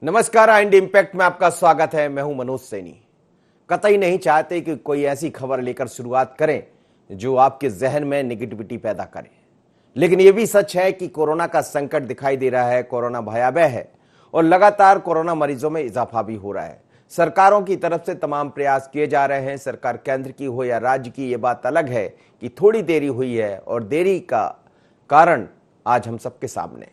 नमस्कार, आइंड इम्पैक्ट में आपका स्वागत है। मैं हूं मनोज सैनी। कतई नहीं चाहते कि कोई ऐसी खबर लेकर शुरुआत करें जो आपके जहन में नेगेटिविटी पैदा करे, लेकिन यह भी सच है कि कोरोना का संकट दिखाई दे रहा है। कोरोना भयावह है और लगातार कोरोना मरीजों में इजाफा भी हो रहा है। सरकारों की तरफ से तमाम प्रयास किए जा रहे हैं, सरकार केंद्र की हो या राज्य की। ये बात अलग है कि थोड़ी देरी हुई है और देरी का कारण आज हम सबके सामने।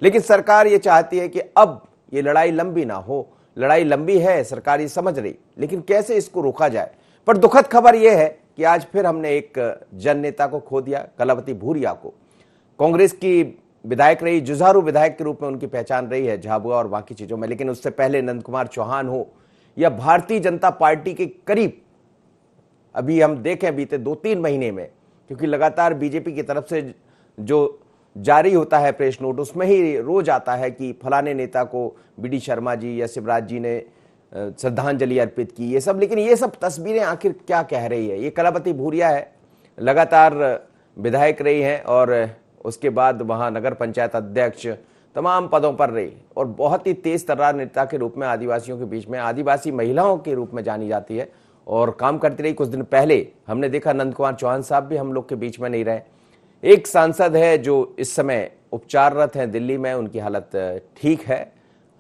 लेकिन सरकार ये चाहती है कि अब ये लड़ाई लंबी ना हो। लड़ाई लंबी है, सरकार ये समझ रही, लेकिन कैसे इसको रोका जाए। पर दुखद खबर यह है कि आज फिर हमने एक जन नेता को खो दिया, कलावती भूरिया को। कांग्रेस की विधायक रही, जुझारू विधायक के रूप में उनकी पहचान रही है झाबुआ और बाकी चीजों में। लेकिन उससे पहले नंद कुमार चौहान हो या भारतीय जनता पार्टी के करीब, अभी हम देखें बीते 2-3 महीने में, क्योंकि लगातार बीजेपी की तरफ से जो जारी होता है प्रेस नोट, उसमें ही रोज आता है कि फलाने नेता को बीडी शर्मा जी या शिवराज जी ने श्रद्धांजलि अर्पित की, ये सब। लेकिन ये सब तस्वीरें आखिर क्या कह रही है? ये कलावती भूरिया है, लगातार विधायक रही हैं और उसके बाद वहां नगर पंचायत अध्यक्ष, तमाम पदों पर रही और बहुत ही तेज तर्रार नेता के रूप में आदिवासियों के बीच में, आदिवासी महिलाओं के रूप में जानी जाती है और काम करती रही। कुछ दिन पहले हमने देखा नंद कुमार चौहान साहब भी हम लोग के बीच में नहीं रहे। एक सांसद है जो इस समय उपचाररत हैं दिल्ली में, उनकी हालत ठीक है,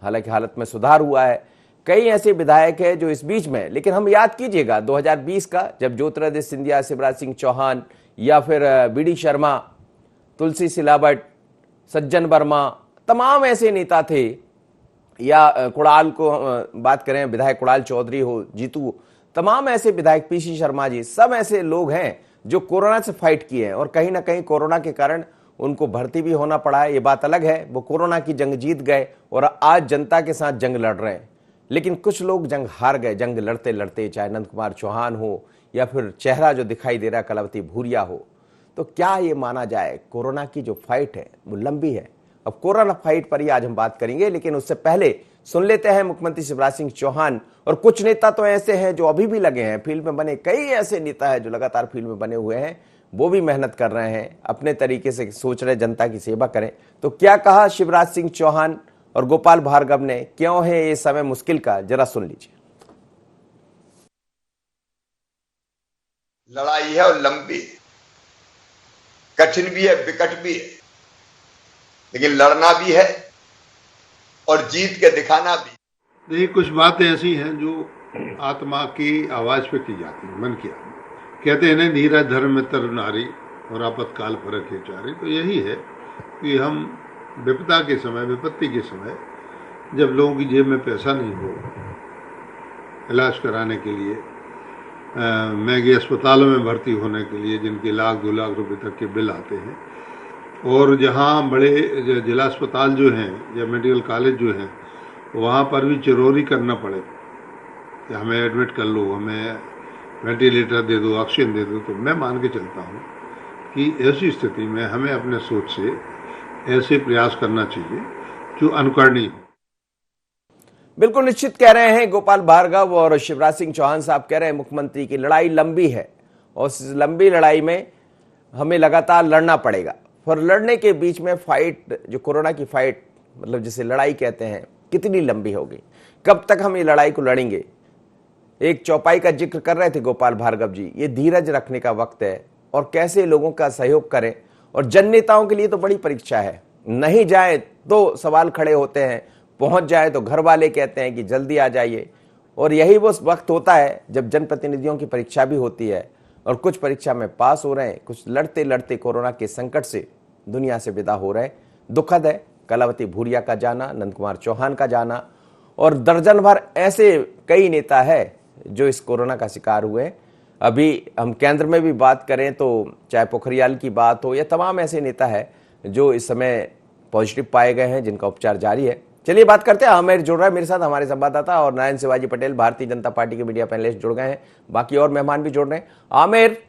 हालांकि हालत में सुधार हुआ है। कई ऐसे विधायक हैं जो इस बीच में, लेकिन हम याद कीजिएगा 2020 का, जब ज्योतिरादित्य सिंधिया, शिवराज सिंह चौहान या फिर बीडी शर्मा, तुलसी सिलावट, सज्जन वर्मा, तमाम ऐसे नेता थे, या कुणाल को बात करें, विधायक कुणाल चौधरी हो, जीतू, तमाम ऐसे विधायक, पीसी शर्मा जी, सब ऐसे लोग हैं जो कोरोना से फाइट किए हैं और कहीं ना कहीं कोरोना के कारण उनको भर्ती भी होना पड़ा है। ये बात अलग है, वो कोरोना की जंग जीत गए और आज जनता के साथ जंग लड़ रहे हैं। लेकिन कुछ लोग जंग हार गए, जंग लड़ते लड़ते, चाहे नंद कुमार चौहान हो या फिर चेहरा जो दिखाई दे रहा है कलावती भूरिया हो। तो क्या ये माना जाए, कोरोना की जो फाइट है वो लंबी है? अब कोरोना फाइट पर ही आज हम बात करेंगे, लेकिन उससे पहले सुन लेते हैं मुख्यमंत्री शिवराज सिंह चौहान। और कुछ नेता तो ऐसे हैं जो अभी भी लगे हैं फील्ड में, बने कई ऐसे नेता हैं जो लगातार फील्ड में बने हुए हैं, वो भी मेहनत कर रहे हैं, अपने तरीके से सोच रहे जनता की सेवा करें। तो क्या कहा शिवराज सिंह चौहान और गोपाल भार्गव ने, क्यों है ये समय मुश्किल का, जरा सुन लीजिए। लड़ाई है और लंबी, कठिन भी है, विकट भी है, लेकिन लड़ना भी है और जीत के दिखाना भी। देखिए, कुछ बातें ऐसी हैं जो आत्मा की आवाज पे की जाती है, मन की। कहते हैं ना, धीरज धर्म में तर नारी और आपातकाल परखे चारी। तो यही है कि हम विपदा के समय, विपत्ति के समय, जब लोगों की जेब में पैसा नहीं हो इलाज कराने के लिए, महंगे अस्पतालों में भर्ती होने के लिए, जिनके लाख 2 लाख रुपए तक के बिल आते हैं, और जहाँ बड़े जिला अस्पताल जो हैं या मेडिकल कॉलेज जो हैं, वहाँ पर भी चिरौरी करना पड़े कि हमें एडमिट कर लो, हमें वेंटिलेटर दे दो, ऑक्सीजन दे दो। तो मैं मान के चलता हूँ कि ऐसी स्थिति में हमें अपने सोच से ऐसे प्रयास करना चाहिए जो अनुकरणीय हो। बिल्कुल निश्चित कह रहे हैं गोपाल भार्गव और शिवराज सिंह चौहान साहब। कह रहे हैं मुख्यमंत्री की लड़ाई लंबी है और इस लंबी लड़ाई में हमें लगातार लड़ना पड़ेगा। और लड़ने के बीच में फाइट, जो कोरोना की फाइट, मतलब जिसे लड़ाई कहते हैं, कितनी लंबी होगी, कब तक हम ये लड़ाई को लड़ेंगे? एक चौपाई का जिक्र कर रहे थे गोपाल भार्गव जी। ये धीरज रखने का वक्त है और कैसे लोगों का सहयोग करें। और जन नेताओं के लिए तो बड़ी परीक्षा है। नहीं जाए तो सवाल खड़े होते हैं, पहुंच जाए तो घर वाले कहते हैं कि जल्दी आ जाइए। और यही वो वक्त होता है जब जनप्रतिनिधियों की परीक्षा भी होती है और कुछ परीक्षा में पास हो रहे हैं, कुछ लड़ते लड़ते कोरोना के संकट से दुनिया से विदा हो रहे हैं। दुखद है कलावती भूरिया का जाना, नंद कुमार चौहान का जाना, और दर्जन भर ऐसे कई नेता है जो इस कोरोना का शिकार हुए। अभी हम केंद्र में भी बात करें तो चाहे पोखरियाल की बात हो या तमाम ऐसे नेता है जो इस समय पॉजिटिव पाए गए हैं, जिनका उपचार जारी है। चलिए बात करते हैं। आमिर जुड़ रहा है मेरे साथ, हमारे संवाददाता, और नारायण शिवाजी पटेल भारतीय जनता पार्टी के मीडिया पैनलिस्ट जुड़ गए हैं, बाकी और मेहमान भी जुड़ रहे हैं। आमिर,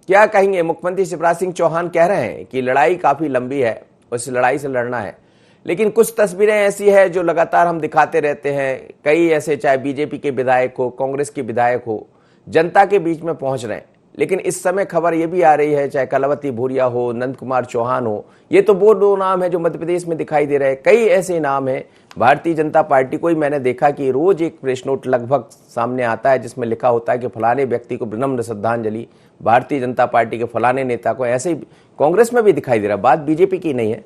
क्या कहेंगे? मुख्यमंत्री शिवराज सिंह चौहान कह रहे हैं कि लड़ाई काफी लंबी है, उस लड़ाई से लड़ना है, लेकिन कुछ तस्वीरें ऐसी है जो लगातार हम दिखाते रहते हैं। कई ऐसे, चाहे बीजेपी के विधायक हो, कांग्रेस के विधायक हो, जनता के बीच में पहुंच रहे हैं। लेकिन इस समय खबर ये भी आ रही है, चाहे कलावती भूरिया हो, नंद कुमार चौहान हो, ये तो वो दो नाम है जो मध्य प्रदेश में दिखाई दे रहे हैं। कई ऐसे नाम हैं। भारतीय जनता पार्टी को ही मैंने देखा कि रोज एक प्रेस नोट लगभग सामने आता है जिसमें लिखा होता है कि फलाने व्यक्ति को विनम्र श्रद्धांजलि, भारतीय जनता पार्टी के फलाने नेता को। ऐसे ही कांग्रेस में भी दिखाई दे रहा है। बात बीजेपी की नहीं है,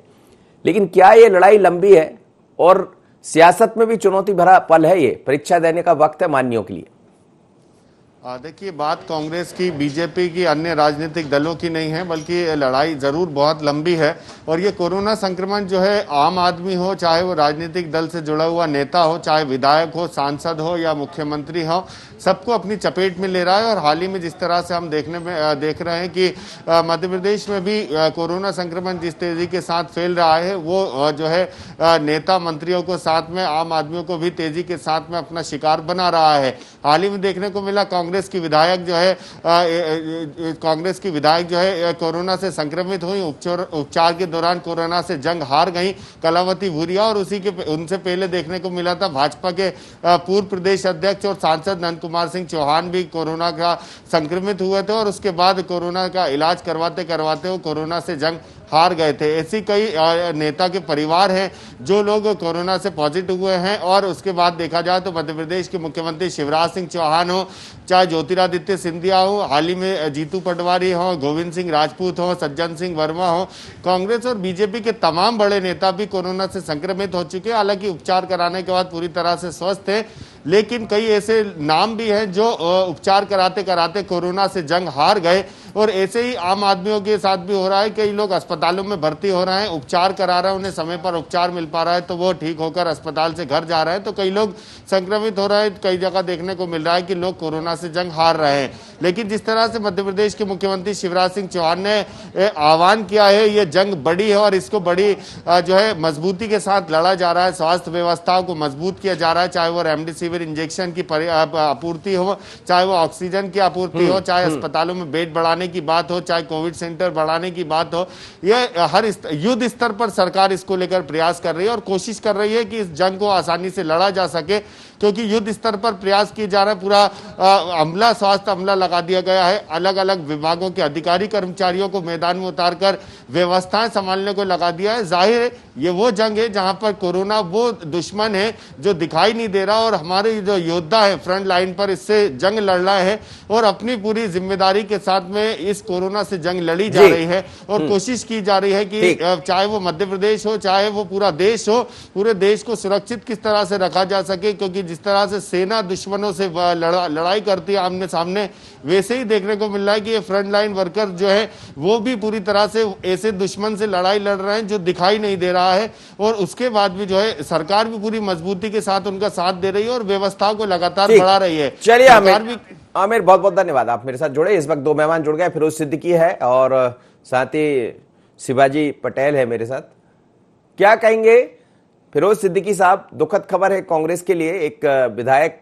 लेकिन क्या ये लड़ाई लंबी है और सियासत में भी चुनौती भरा पल है, ये परीक्षा देने का वक्त है मान्यों के लिए। देखिए, बात कांग्रेस की, बीजेपी की, अन्य राजनीतिक दलों की नहीं है, बल्कि लड़ाई जरूर बहुत लंबी है। और ये कोरोना संक्रमण जो है, आम आदमी हो, चाहे वो राजनीतिक दल से जुड़ा हुआ नेता हो, चाहे विधायक हो, सांसद हो या मुख्यमंत्री हो, सबको अपनी चपेट में ले रहा है। और हाल ही में जिस तरह से हम देख रहे हैं कि मध्य प्रदेश में भी कोरोना संक्रमण जिस तेजी के साथ फैल रहा है, वो जो है नेता मंत्रियों को साथ में आम आदमियों को भी तेजी के साथ में अपना शिकार बना रहा है। हाल ही में देखने को मिला कांग्रेस की विधायक जो है कोरोना से संक्रमित हुई, उपचार के दौरान कोरोना से जंग हार गई, कलावती भूरिया। और उनसे पहले देखने को मिला था भाजपा के पूर्व प्रदेश अध्यक्ष और सांसद नंद कुमार सिंह चौहान भी कोरोना का संक्रमित हुए थे और उसके बाद कोरोना का इलाज करवाते करवाते वो कोरोना से जंग हार गए थे। ऐसी कई नेता के परिवार हैं जो लोग कोरोना से पॉजिटिव हुए हैं। और उसके बाद देखा जाए तो मध्य प्रदेश के मुख्यमंत्री शिवराज सिंह चौहान हो, चाहे ज्योतिरादित्य सिंधिया हो, हाल ही में जीतू पटवारी हो, गोविंद सिंह राजपूत हो, सज्जन सिंह वर्मा हो, कांग्रेस और बीजेपी के तमाम बड़े नेता भी कोरोना से संक्रमित हो चुके हैं। हालांकि उपचार कराने के बाद पूरी तरह से स्वस्थ है, लेकिन कई ऐसे नाम भी हैं जो उपचार कराते कराते कोरोना से जंग हार गए। और ऐसे ही आम आदमियों के साथ भी हो रहा है। कई लोग अस्पतालों में भर्ती हो रहे हैं, उपचार करा रहे हैं, उन्हें समय पर उपचार मिल पा रहा है तो वो ठीक होकर अस्पताल से घर जा रहे हैं, तो कई लोग संक्रमित हो रहे हैं। कई जगह देखने को मिल रहा है कि लोग कोरोना से जंग हार रहे हैं। लेकिन जिस तरह से मध्य प्रदेश के मुख्यमंत्री शिवराज सिंह चौहान ने आह्वान किया है, ये जंग बड़ी है और इसको बड़ी जो है मजबूती के साथ लड़ा जा रहा है। स्वास्थ्य व्यवस्थाओं को मजबूत किया जा रहा है, चाहे वो रेमडेसिविर इंजेक्शन की आपूर्ति हो, चाहे वो ऑक्सीजन की आपूर्ति हो, चाहे अस्पतालों में बेड बढ़ाने की बात हो, चाहे कोविड सेंटर बढ़ाने की बात हो। यह हर युद्ध स्तर पर सरकार इसको लेकर प्रयास कर रही है और कोशिश कर रही है कि इस जंग को आसानी से लड़ा जा सके, क्योंकि युद्ध स्तर पर प्रयास किए जा रहा है। पूरा अमला, स्वास्थ्य अमला लगा दिया गया है, अलग अलग विभागों के अधिकारी कर्मचारियों को मैदान में उतारकर व्यवस्थाएं संभालने को लगा दिया है। जाहिर है ये वो जंग है जहां पर कोरोना वो दुश्मन है जो दिखाई नहीं दे रहा और हमारे जो योद्धा है फ्रंट लाइन पर इससे जंग लड़ रहे हैं और अपनी पूरी जिम्मेदारी के साथ में इस कोरोना से जंग लड़ी जा रही है। और कोशिश की जा रही है कि चाहे वो मध्य प्रदेश हो, चाहे वो पूरा देश हो, पूरे देश को सुरक्षित किस तरह से रखा जा सके। क्योंकि जिस तरह से सेना दुश्मनों से लड़ाई करती है आमने सामने, वैसे ही देखने को मिल रहा है कि ये फ्रंट लाइन वर्कर जो है वो भी पूरी तरह से ऐसे दुश्मन से लड़ाई लड़ रहे हैं जो दिखाई नहीं दे रहा है। और उसके बाद भी जो है सरकार भी पूरी मजबूती के साथ उनका साथ दे रही है और व्यवस्थाओं को लगातार बढ़ा रही है। चलिए आमिर, बहुत बहुत धन्यवाद, आप मेरे साथ जुड़े। इस वक्त दो मेहमान जुड़ गए, फिरोज सिद्दीकी है और साथ ही शिवाजी पटेल है मेरे साथ। क्या कहेंगे फिरोज सिद्दीकी साहब? दुखद खबर है कांग्रेस के लिए, एक विधायक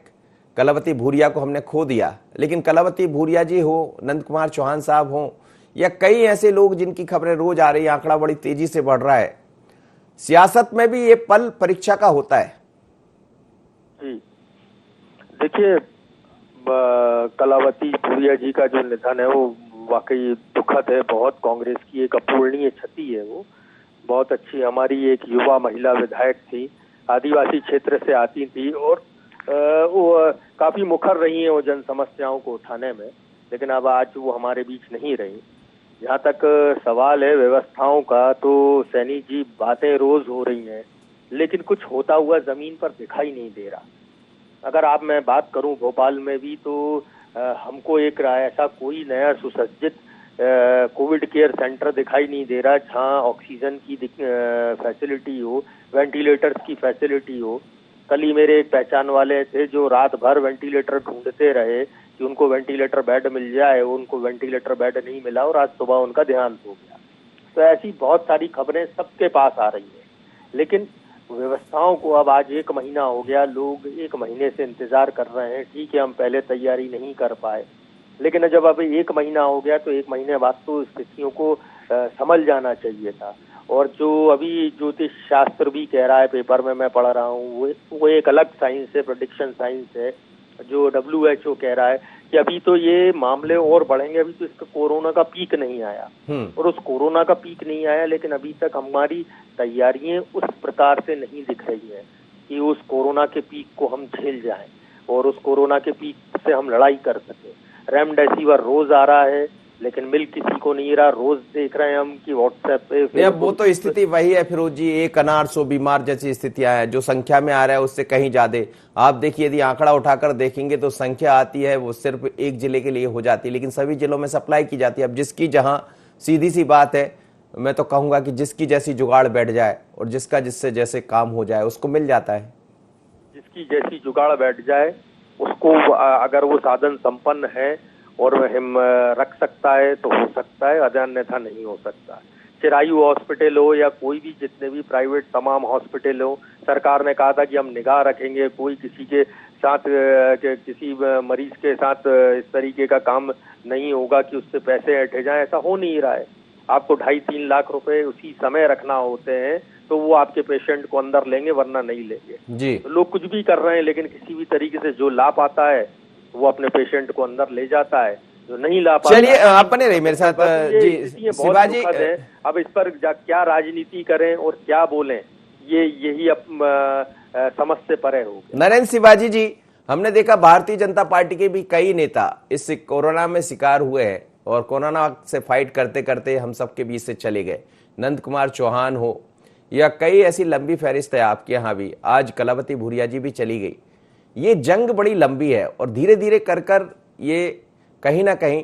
कलावती भूरिया को हमने खो दिया, लेकिन कलावती भूरिया जी हो, नंद कुमार चौहान साहब हो या कई ऐसे लोग जिनकी खबरें रोज आ रही है, आंकड़ा बड़ी तेजी से बढ़ रहा है, सियासत में भी ये पल परीक्षा का होता है। जी देखिए, कलावती भूरिया जी का जो निधन है वो वाकई दुखद है बहुत। कांग्रेस की एक अपूरणीय क्षति है वो। बहुत अच्छी हमारी एक युवा महिला विधायक थी, आदिवासी क्षेत्र से आती थी और वो काफी मुखर रही हैं वो जन समस्याओं को उठाने में, लेकिन अब आज वो हमारे बीच नहीं रही। जहाँ तक सवाल है व्यवस्थाओं का, तो सैनी जी बातें रोज हो रही हैं, लेकिन कुछ होता हुआ जमीन पर दिखाई नहीं दे रहा। अगर आप मैं बात करूं भोपाल में भी, तो हमको एक ऐसा कोई नया सुसज्जित कोविड केयर सेंटर दिखाई नहीं दे रहा जहां ऑक्सीजन की फैसिलिटी हो, वेंटिलेटर्स की फैसिलिटी हो। कल ही मेरे एक पहचान वाले थे जो रात भर वेंटिलेटर ढूंढते रहे कि उनको वेंटिलेटर बेड मिल जाए, उनको वेंटिलेटर बेड नहीं मिला और आज सुबह उनका देहांत हो गया। तो ऐसी बहुत सारी खबरें सबके पास आ रही हैं, लेकिन व्यवस्थाओं को अब आज 1 महीना हो गया, लोग 1 महीने से इंतजार कर रहे हैं। ठीक है, हम पहले तैयारी नहीं कर पाए, लेकिन जब अब 1 महीना हो गया तो 1 महीने बाद तो स्थितियों को समझ जाना चाहिए था। और जो अभी ज्योतिष शास्त्र भी कह रहा है, पेपर में मैं पढ़ रहा हूँ, वो एक अलग साइंस है, प्रेडिक्शन साइंस है। जो WHO कह रहा है कि अभी तो ये मामले और बढ़ेंगे, अभी तो इसका कोरोना का पीक नहीं आया, और उस कोरोना का पीक नहीं आया, लेकिन अभी तक हमारी तैयारियां उस प्रकार से नहीं दिख रही है कि उस कोरोना के पीक को हम झेल जाएं और उस कोरोना के पीक से हम लड़ाई कर सकें। रेमडेसिविर रोज आ रहा है, लेकिन मिल किसी को नहीं रहा। रोज देख रहे हैं हम कि व्हाट्सएप पे अब वो तो स्थिति वही है फिरोज जी, एक अनार 100 बीमार जैसी स्थितियां हैं। जो संख्या में आ रहा है उससे कहीं ज्यादा। आप देखिए, यदि आंकड़ा उठाकर देखेंगे तो संख्या आती है वो सिर्फ एक जिले के लिए हो जाती है, लेकिन सभी जिलों में सप्लाई की जाती है। अब जिसकी जहां, सीधी सी बात है, मैं तो कहूंगा कि जिसकी जैसी जुगाड़ बैठ जाए और जिसका जिससे जैसे काम हो जाए उसको मिल जाता है। जिसकी जैसी जुगाड़ बैठ जाए उसको, अगर वो साधन संपन्न है और हम रख सकता है तो हो सकता है, अन्यथा नहीं हो सकता। चिरायु हॉस्पिटल हो या कोई भी, जितने भी प्राइवेट तमाम हॉस्पिटल हो, सरकार ने कहा था कि हम निगाह रखेंगे, कोई किसी के साथ किसी मरीज के साथ इस तरीके का काम नहीं होगा कि उससे पैसे हटे जाएं। ऐसा हो नहीं रहा है। आपको 2.5-3 लाख रुपए उसी समय रखना होते हैं तो वो आपके पेशेंट को अंदर लेंगे, वरना नहीं लेंगे जी। तो लोग कुछ भी कर रहे हैं, लेकिन किसी भी तरीके से जो ला पाता है वो अपने पेशेंट को अंदर ले जाता है, जो नहीं ला पाता। चलिए, आप बने रही मेरे साथ जी शिवाजी। अब इस पर क्या राजनीति करें और क्या बोलें, ये यही अब समझ से परे हो गया। नरेंद्र शिवाजी जी, हमने देखा भारतीय जनता पार्टी के भी कई नेता इस कोरोना में शिकार हुए हैं और कोरोना से फाइट करते करते हम सबके बीच से चले गए। नंद कुमार चौहान हो या कई ऐसी लंबी फहरिस्त है आपके यहाँ भी, आज कलावती भूरिया जी भी चली गई। ये जंग बड़ी लंबी है और धीरे धीरे कर कर ये कहीं ना कहीं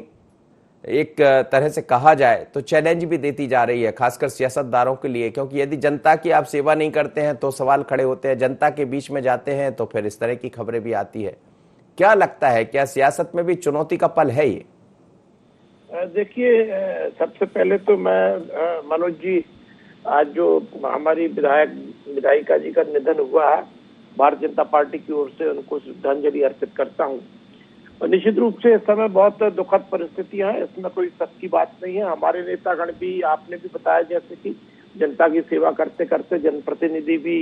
एक तरह से कहा जाए तो चैलेंज भी देती जा रही है, खासकर सियासतदारों के लिए, क्योंकि यदि जनता की आप सेवा नहीं करते हैं तो सवाल खड़े होते हैं, जनता के बीच में जाते हैं तो फिर इस तरह की खबरें भी आती है। क्या लगता है, क्या सियासत में भी चुनौती का पल है ये? देखिए, सबसे पहले तो मैं मनोज जी, आज जो हमारी विधायिका जी का निधन हुआ है, भारतीय जनता पार्टी की ओर से उनको श्रद्धांजलि अर्पित करता हूं। और निश्चित रूप से इस समय बहुत दुखद परिस्थितियां हैं, इसमें कोई शक की बात नहीं है। हमारे नेतागण भी, आपने भी बताया जैसे कि जनता की सेवा करते करते जनप्रतिनिधि भी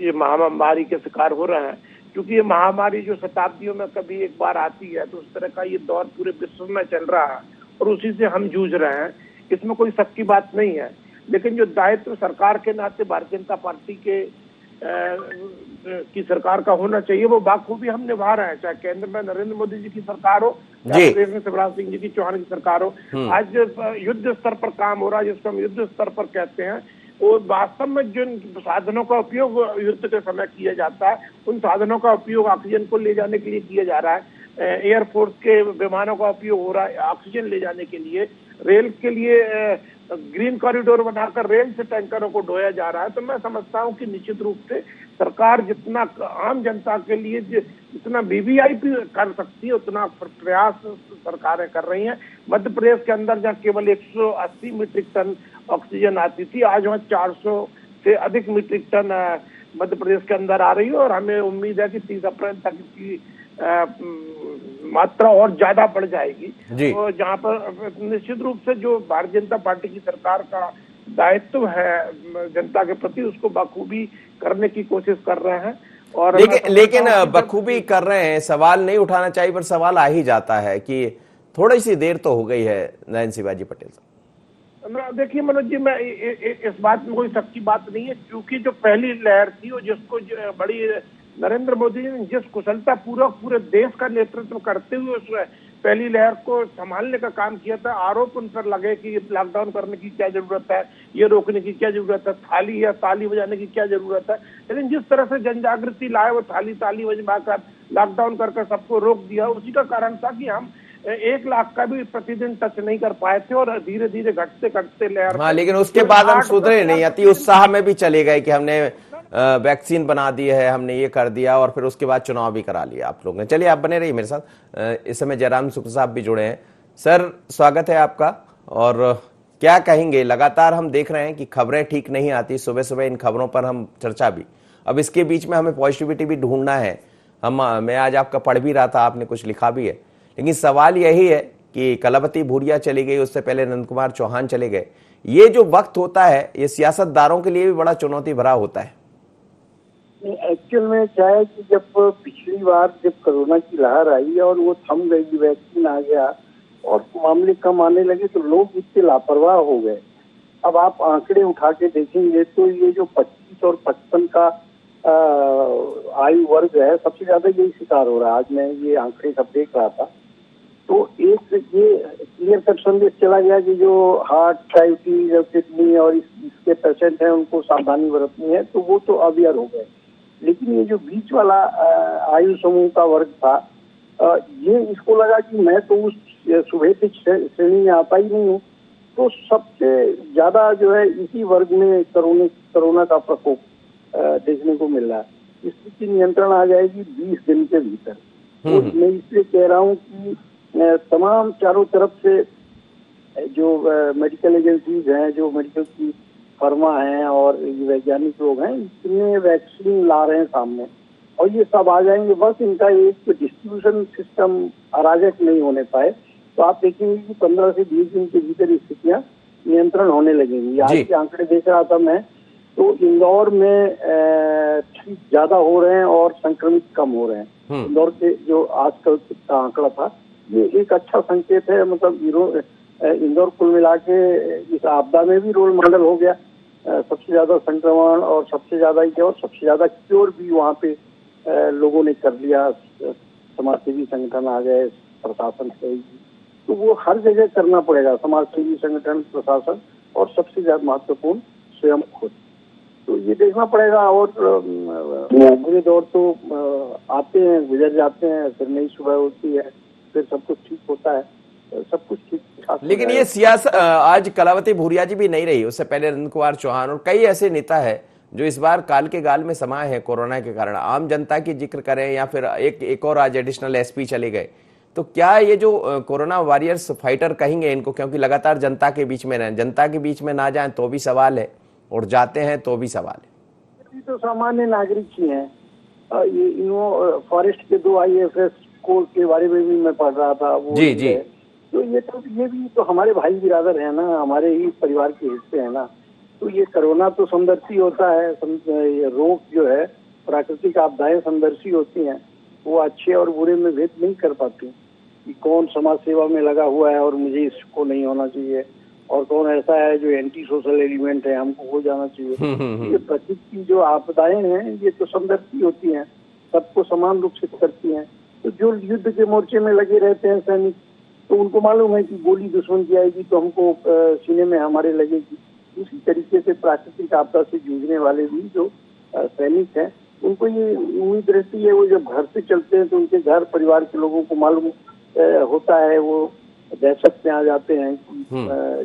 ये महामारी के शिकार हो रहे हैं, क्योंकि ये महामारी जो शताब्दियों में कभी एक बार आती है, तो उस तरह का ये दौर पूरे विश्व में चल रहा है और उसी से हम जूझ रहे हैं, इसमें कोई शक की बात नहीं है। लेकिन जो दायित्व सरकार के नाते भारतीय जनता पार्टी की सरकार का होना चाहिए, वो बाखूबी हम निभा रहे हैं, चाहे केंद्र में नरेंद्र मोदी जी की सरकार हो, चाहे प्रदेश में शिवराज सिंह जी की चौहान की सरकार हो। आज युद्ध स्तर पर काम हो रहा है, जिसको हम युद्ध स्तर पर कहते हैं, वो वास्तव में जिन साधनों का उपयोग युद्ध के समय किया जाता है, उन साधनों का उपयोग ऑक्सीजन को ले जाने के लिए किया जा रहा है। एयरफोर्स के विमानों का उपयोग हो रहा है ऑक्सीजन ले जाने के लिए। रेल के लिए ग्रीन कॉरिडोर बनाकर रेल से टैंकरों को ढोया जा रहा है। तो मैं समझता हूं कि निश्चित रूप से सरकार जितना आम जनता के लिए जितना वीवीआईपी कर सकती है, उतना प्रयास सरकारें कर रही हैं। मध्य प्रदेश के अंदर जहाँ केवल 180 मीट्रिक टन ऑक्सीजन आती थी, आज वहाँ 400 से अधिक मीट्रिक टन मध्य प्रदेश के अंदर आ रही है और हमें उम्मीद है कि 30 अप्रैल तक इसकी मात्रा और ज्यादा बढ़ जाएगी। तो जहाँ पर निश्चित रूप से जो भारतीय जनता पार्टी की सरकार का दायित्व है जनता के प्रति, उसको बखूबी करने की कोशिश कर रहे हैं। और लेकिन बखूबी कर रहे हैं, सवाल नहीं उठाना चाहिए, पर सवाल आ ही जाता है कि थोड़ी सी देर तो हो गई है। नरेंद्र शिवाजी पटेल साहब, देखिए मनोज जी, मैं इस बात में कोई शक की बात नहीं है, क्योंकि जो पहली लहर थी वो जिसको बड़ी नरेंद्र मोदी जी ने जिस कुशलता पूर्वक पूरे देश का नेतृत्व करते हुए उस पहली लहर को संभालने का काम किया था। आरोप उन पर लगे कि लॉकडाउन करने की क्या जरूरत है, ये रोकने की क्या जरूरत है, थाली या ताली बजाने की क्या जरूरत है, लेकिन जिस तरह से जन जागृति लाए, वो ताली बजवाकर लॉकडाउन करके सबको रोक दिया। उसी का कारण था कि हम 1 लाख का भी प्रतिदिन टच नहीं कर पाए थे और धीरे धीरे घटते लहर। हाँ, लेकिन उसके बाद हम सुधरे नहीं, अति उत्साह में भी चले गए कि हमने वैक्सीन बना दी है, हमने ये कर दिया, और फिर उसके बाद चुनाव भी करा लिया आप लोगों ने। चलिए, आप बने रहिए मेरे साथ। इस समय जयराम शुक्ल साहब भी जुड़े हैं। सर, स्वागत है आपका। और क्या कहेंगे, लगातार हम देख रहे हैं कि खबरें ठीक नहीं आती, सुबह सुबह इन खबरों पर हम चर्चा भी, अब इसके बीच में हमें पॉजिटिविटी भी ढूंढना है। मैं आज आपका पढ़ भी रहा था, आपने कुछ लिखा भी है, लेकिन सवाल यही है कि कलावती भूरिया चली गई, उससे पहले नंद कुमार चौहान चले गए। ये जो वक्त होता है, ये सियासतदारों के लिए भी बड़ा चुनौती भरा होता है। एक्चुअल में क्या है कि जब पिछली बार जब कोरोना की लहर आई और वो थम गई, वैक्सीन आ गया और मामले कम आने लगे तो लोग इतने लापरवाह हो गए। अब आप आंकड़े उठा के देखेंगे तो ये जो 25 और 55 का आयु वर्ग है, सबसे ज्यादा यही शिकार हो रहा है। आज मैं ये आंकड़े सब देख रहा था तो एक ये क्लियर कट संदेश चला गया कि जो हार्ट, डायबिटीज और किडनी और इसके पेशेंट हैं उनको सावधानी बरतनी है, तो वो तो अवेयर हो गए। लेकिन ये जो बीच वाला आयु समूह का वर्ग था, ये इसको लगा कि मैं तो उस सुबह की श्रेणी में आता ही नहीं हूँ, तो सबसे ज्यादा जो है इसी वर्ग में कोरोना का प्रकोप देखने को मिल रहा है। इसकी नियंत्रण आ जाएगी 20 दिन के भीतर। तो मैं इसलिए कह रहा हूँ कि तमाम चारों तरफ से जो मेडिकल एजेंसीज हैं, जो मेडिकल की फर्मा हैं और वैज्ञानिक लोग हैं, इतने वैक्सीन ला रहे हैं सामने और ये सब आ जाएंगे। बस इनका एक डिस्ट्रीब्यूशन सिस्टम अराजक नहीं होने पाए तो आप देखेंगे कि 15 से 20 दिन के भीतर स्थितियां नियंत्रण होने लगेंगी। आज के आंकड़े देख रहा था मैं, तो इंदौर में ठीक ज्यादा हो रहे हैं और संक्रमित कम हो रहे हैं। इंदौर के जो आजकल का आंकड़ा था, ये एक अच्छा संकेत है। मतलब इंदौर कुल मिला के इस आपदा में भी रोल मॉडल हो गया। सबसे ज्यादा संक्रमण और सबसे ज्यादा क्योर भी वहाँ पे लोगों ने कर लिया। समाजसेवी संगठन आ गए, प्रशासन से, तो वो हर जगह करना पड़ेगा, समाजसेवी संगठन, प्रशासन और सबसे ज्यादा महत्वपूर्ण स्वयं खुद। तो ये देखना पड़ेगा। और बुरे दौर तो आते हैं, गुजर जाते हैं, फिर नई सुबह होती है, फिर सब कुछ ठीक होता है, सब कुछ ठीक ठाक। लेकिन ये सियासत आज कलावती भूरिया जी भी नहीं रही, उससे पहले नंद कुमार चौहान और कई ऐसे नेता है जो इस बार काल के गाल में समाये हैं कोरोना के कारण। आम जनता की जिक्र करें या फिर एक और आज एडिशनल एसपी चले गए, तो क्या ये जो कोरोना वॉरियर्स फाइटर कहेंगे इनको, क्योंकि लगातार जनता के बीच में रहें, जनता के बीच में ना जाएं तो भी सवाल है और जाते हैं तो भी सवाल है। ये तो सामान्य नागरिक ही हैं। ये फॉरेस्ट के 2 IAFS कोर्स के बारे में भी मैं पढ़ रहा था। वो जी। तो ये भी तो हमारे भाई बिरादर है ना, हमारे ही परिवार के हिस्से है ना। तो ये कोरोना तो समदर्शी होता है। ये रोग जो है, प्राकृतिक आपदाएं समदर्शी होती हैं। वो अच्छे और बुरे में भेद नहीं कर पाती कि कौन समाज सेवा में लगा हुआ है और मुझे इसको नहीं होना चाहिए, और कौन ऐसा है जो एंटी सोशल एलिमेंट है, हमको हो जाना चाहिए। ये प्रकृति की जो आपदाएं हैं ये तो समदर्शी होती हैं, सबको समान रूप से करती हैं। तो जो युद्ध के मोर्चे में लगे रहते हैं सैनिक, तो उनको मालूम है कि गोली दुश्मन की आएगी तो हमको सीने में हमारे लगेगी। उसी तरीके से प्राकृतिक आपदा से जूझने वाले भी जो सैनिक हैं, उनको ये उम्मीद रहती है, वो जब घर से चलते हैं तो उनके घर परिवार के लोगों को मालूम होता है, वो दहशत में आ जाते हैं कि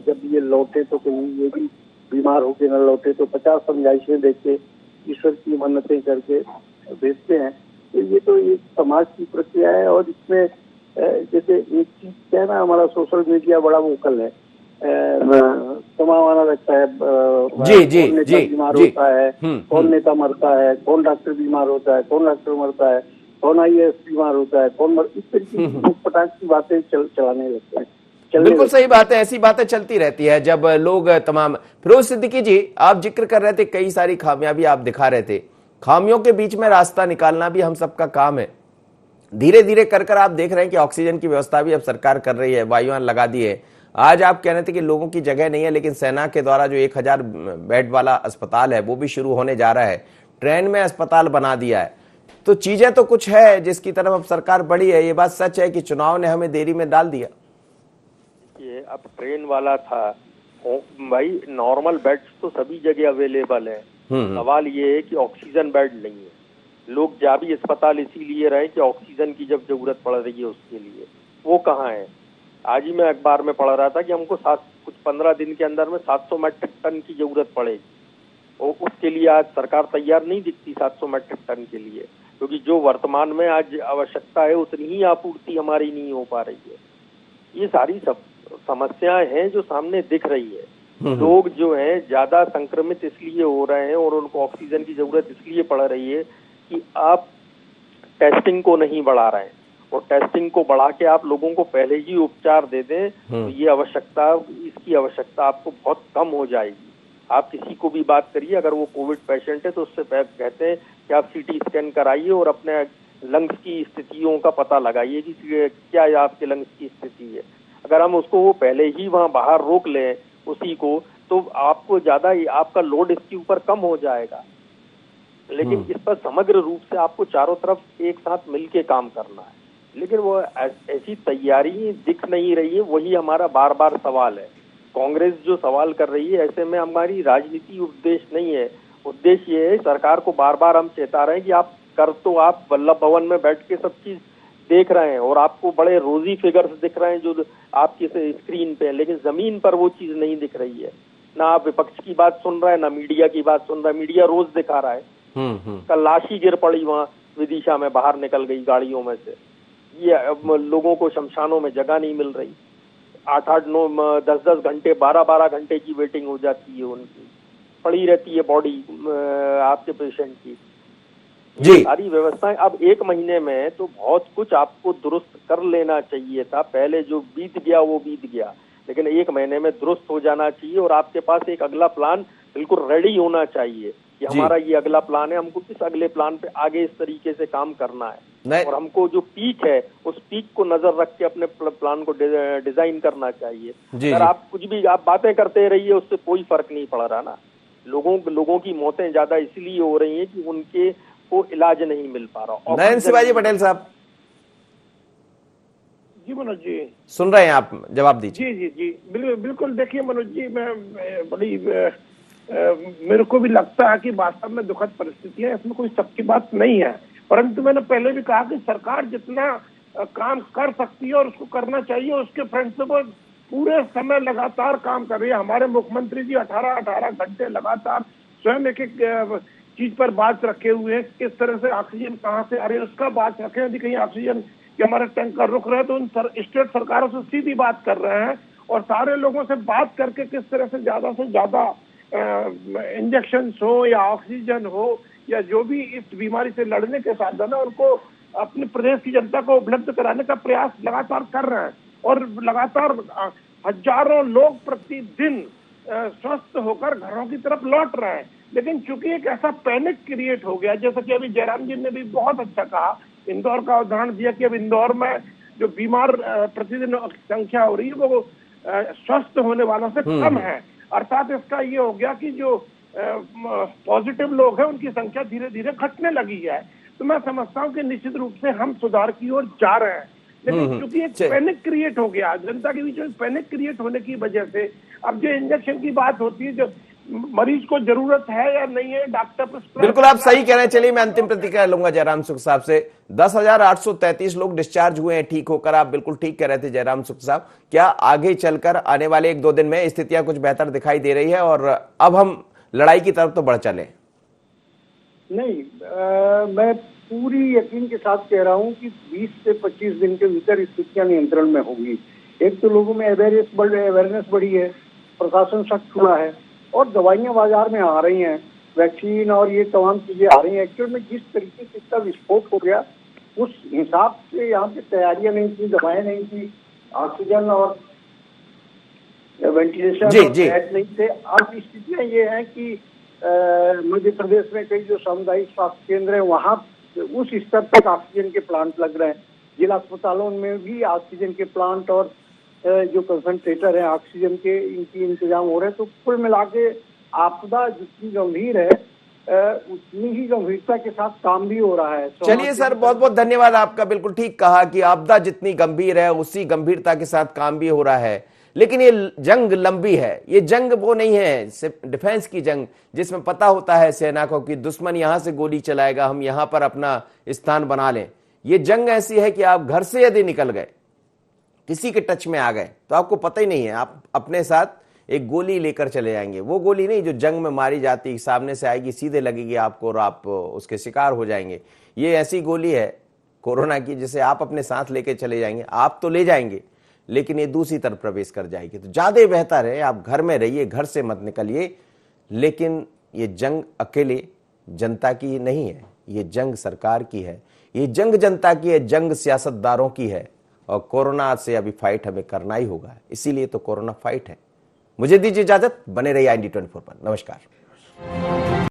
जब ये लौटे तो कहीं ये भी बीमार होके न लौटे। तो 50 समझाइशें देके, ईश्वर की मन्नतें करके भेजते हैं। तो ये तो एक समाज की प्रक्रिया है। और इसमें जैसे एक चीज क्या है ना, हमारा सोशल मीडिया बड़ा वोकल है, समावाना रखता है। कौन नेता बीमार होता है, कौन नेता मरता है, कौन डॉक्टर बीमार होता है, कौन डॉक्टर मरता है, कौन IAS बीमार होता है, कौन इस तरीके की पटाख की बातें चलाने लगते हैं। बिल्कुल सही बात है, ऐसी बातें चलती रहती है जब लोग तमाम। फिरोज सिद्दीकी जी, आप जिक्र कर रहे थे, कई सारी खामियां भी आप दिखा रहे थे। खामियों के बीच में रास्ता निकालना भी हम सबका काम है। धीरे धीरे कर आप देख रहे हैं कि ऑक्सीजन की व्यवस्था भी अब सरकार कर रही है, वायुयान लगा दी है। आज आप कह रहे थे कि लोगों की जगह नहीं है, लेकिन सेना के द्वारा जो 1000 बेड वाला अस्पताल है वो भी शुरू होने जा रहा है। ट्रेन में अस्पताल बना दिया है। तो चीजें तो कुछ है जिसकी तरफ अब सरकार बढ़ी है। ये बात सच है कि चुनाव ने हमें देरी में डाल दिया। ये अब ट्रेन वाला था भाई, नॉर्मल बेड्स तो सभी जगह अवेलेबल है। सवाल ये है कि ऑक्सीजन बेड नहीं है। लोग जा भी अस्पताल इसीलिए रहे कि ऑक्सीजन की जब जरूरत पड़ रही है उसके लिए, वो कहाँ है। आज ही मैं अखबार में पढ़ रहा था कि हमको कुछ 15 दिन के अंदर में 700 मैट्रिक टन की जरूरत पड़ेगी, और उसके लिए आज सरकार तैयार नहीं दिखती 700 मैट्रिक टन के लिए, क्योंकि जो वर्तमान में आज आवश्यकता है उतनी ही आपूर्ति हमारी नहीं हो पा रही है। ये सारी सब समस्याएं हैं जो सामने दिख रही है। लोग जो हैं ज्यादा संक्रमित इसलिए हो रहे हैं और उनको ऑक्सीजन की जरूरत इसलिए पड़ रही है कि आप टेस्टिंग को नहीं बढ़ा रहे हैं, और टेस्टिंग को बढ़ा के आप लोगों को पहले ही उपचार दे दें तो ये इसकी आवश्यकता आपको बहुत कम हो जाएगी। आप किसी को भी बात करिए, अगर वो कोविड पेशेंट है तो उससे कहते हैं कि आप सीटी स्कैन कराइए और अपने लंग्स की स्थितियों का पता लगाइए कि क्या आपके लंग्स की स्थिति है। अगर हम उसको वो पहले ही वहाँ बाहर रोक लें उसी को, तो आपको ज्यादा आपका लोड इसके ऊपर कम हो जाएगा। लेकिन इस पर समग्र रूप से आपको चारों तरफ एक साथ मिलके काम करना है, लेकिन वो ऐसी तैयारी दिख नहीं रही है। वही हमारा बार बार सवाल है। कांग्रेस जो सवाल कर रही है, ऐसे में हमारी राजनीति उद्देश्य नहीं है। उद्देश्य ये है, सरकार को बार बार हम चेता रहे हैं कि आप कर तो आप वल्लभ भवन में बैठ के सब चीज देख रहे हैं और आपको बड़े रोजी फिगर्स दिख रहे हैं जो आपकी स्क्रीन पे, लेकिन जमीन पर वो चीज नहीं दिख रही है। ना आप विपक्ष की बात सुन रहे हैं, ना मीडिया की बात सुन रहे हैं। मीडिया रोज दिखा रहा है, कल लाशी गिर पड़ी वहां विदिशा में, बाहर निकल गई गाड़ियों में से। ये लोगों को शमशानों में जगह नहीं मिल रही। 8-8, 9, 10-10 घंटे, 12-12 घंटे की वेटिंग हो जाती है, उनकी पड़ी रहती है बॉडी आपके पेशेंट की। जी, सारी व्यवस्थाएं अब 1 महीने में तो बहुत कुछ आपको दुरुस्त कर लेना चाहिए था। पहले जो बीत गया वो बीत गया, लेकिन 1 महीने में दुरुस्त हो जाना चाहिए और आपके पास एक अगला प्लान बिल्कुल रेडी होना चाहिए कि हमारा ये अगला प्लान है, हमको इस अगले प्लान पे आगे इस तरीके से काम करना है। और हमको जो पीक है उस पीक को नजर रख के अपने प्लान को डिजाइन करना चाहिए। अगर आप कुछ भी आप बातें करते रहिए, उससे कोई फर्क नहीं पड़ रहा ना। लोगों की मौतें ज्यादा इसलिए हो रही हैं कि उनके को इलाज नहीं मिल पा रहा। नयन शिवाजी पटेल साहब। जी मनोज जी, सुन रहे हैं आप, जवाब दीजिए। जी जी जी, बिल्कुल। देखिए मनोज जी, मैं बड़ी मेरे को भी लगता है कि वास्तव में दुखद परिस्थिति है, इसमें कोई सबकी बात नहीं है। परंतु मैंने पहले भी कहा कि सरकार जितना काम कर सकती है और उसको करना चाहिए, उसके फ्रंट पे वो पूरे समय लगातार काम कर रही है। हमारे मुख्यमंत्री जी 18-18 घंटे लगातार स्वयं एक चीज पर बात रखे हुए हैं। किस तरह से ऑक्सीजन कहाँ से आ रही है उसका बात रखे। यदि कहीं ऑक्सीजन के हमारे टैंकर रुक रहे हैं तो उन स्टेट सरकारों से सीधी बात कर रहे हैं और सारे लोगों से बात करके किस तरह से ज्यादा इंजेक्शन हो या ऑक्सीजन हो या जो भी इस बीमारी से लड़ने के साधन है उनको अपने प्रदेश की जनता को उपलब्ध कराने का प्रयास लगातार कर रहे हैं। और लगातार हजारों लोग प्रतिदिन स्वस्थ होकर घरों की तरफ लौट रहे हैं। लेकिन चूंकि एक ऐसा पैनिक क्रिएट हो गया, जैसा कि अभी जयराम जी ने भी बहुत अच्छा कहा, इंदौर का उदाहरण दिया कि अब इंदौर में जो बीमार प्रतिदिन संख्या हो रही है वो स्वस्थ होने वालों से कम है। अर्थात इसका ये हो गया कि जो पॉजिटिव लोग हैं उनकी संख्या धीरे धीरे घटने लगी है। तो मैं समझता हूँ कि निश्चित रूप से हम सुधार की ओर जा रहे हैं। लेकिन क्योंकि एक पैनिक क्रिएट हो गया जनता के बीच में, पैनिक क्रिएट होने की वजह से अब जो इंजेक्शन की बात होती है, जो मरीज को जरूरत है या नहीं है, डॉक्टर बिल्कुल आप सही कह रहे हैं। चलिए मैं अंतिम प्रतिक्रिया लूंगा जयराम सुख साहब से। 10,833 लोग डिस्चार्ज हुए हैं ठीक होकर। आप बिल्कुल ठीक कह रहे थे जयराम सुख साहब। क्या आगे चलकर आने वाले 1-2 दिन में स्थितियां कुछ बेहतर दिखाई दे रही है और अब हम लड़ाई की तरफ तो बढ़ चले? नहीं, मैं पूरी यकीन के साथ कह रहा हूं कि 20 से 25 दिन के भीतर स्थितियां नियंत्रण में होंगी। एक तो लोगों में अवेयरनेस बढ़ी है, प्रशासन सख्त हुआ है और दवाइयां बाजार में आ रही हैं, वैक्सीन और ये तमाम चीजें आ रही हैं। एक्चुअल में जिस तरीके से इसका विस्फोट हो गया उस हिसाब से यहाँ पे तैयारियां नहीं थी, दवाएं नहीं थी, ऑक्सीजन और वेंटिलेशन बेड नहीं थे। अब स्थितियां ये हैं कि मध्य प्रदेश में कई जो सामुदायिक स्वास्थ्य केंद्र है वहाँ उस स्तर तक ऑक्सीजन के प्लांट लग रहे हैं। जिला अस्पतालों में भी ऑक्सीजन के प्लांट और जो कंसंट्रेटर है ऑक्सीजन के, इनकी इंतजाम हो रहे हैं। तो कुल मिला के आपदा जितनी गंभीर है उतनी ही गंभीरता के साथ काम भी हो रहा है। चलिए सर, बहुत बहुत धन्यवाद। आपका बिल्कुल ठीक कहा कि आपदा जितनी गंभीर है उसी गंभीरता के साथ काम भी हो रहा है। लेकिन ये जंग लंबी है। ये जंग वो नहीं है सिर्फ डिफेंस की जंग जिसमें पता होता है सेना को कि दुश्मन यहां से गोली चलाएगा, हम यहां पर अपना स्थान बना लें। ये जंग ऐसी है कि आप घर से यदि निकल गए, किसी के टच में आ गए तो आपको पता ही नहीं है, आप अपने साथ एक गोली लेकर चले जाएंगे। वो गोली नहीं जो जंग में मारी जाती, सामने से आएगी, सीधे लगेगी आपको और आप उसके शिकार हो जाएंगे। ये ऐसी गोली है कोरोना की जिसे आप अपने साथ लेके चले जाएंगे। आप तो ले जाएंगे लेकिन ये दूसरी तरफ प्रवेश कर जाएगी। तो ज्यादा बेहतर है आप घर में रहिए, घर से मत निकलिए। लेकिन ये जंग अकेले जनता की नहीं है, ये जंग सरकार की है, ये जंग जनता की है, जंग सियासतदारों की है। और कोरोना से अभी फाइट हमें करना ही होगा, इसीलिए तो कोरोना फाइट है। मुझे दीजिए इजाजत, बने रहिए IND 24 पर। नमस्कार।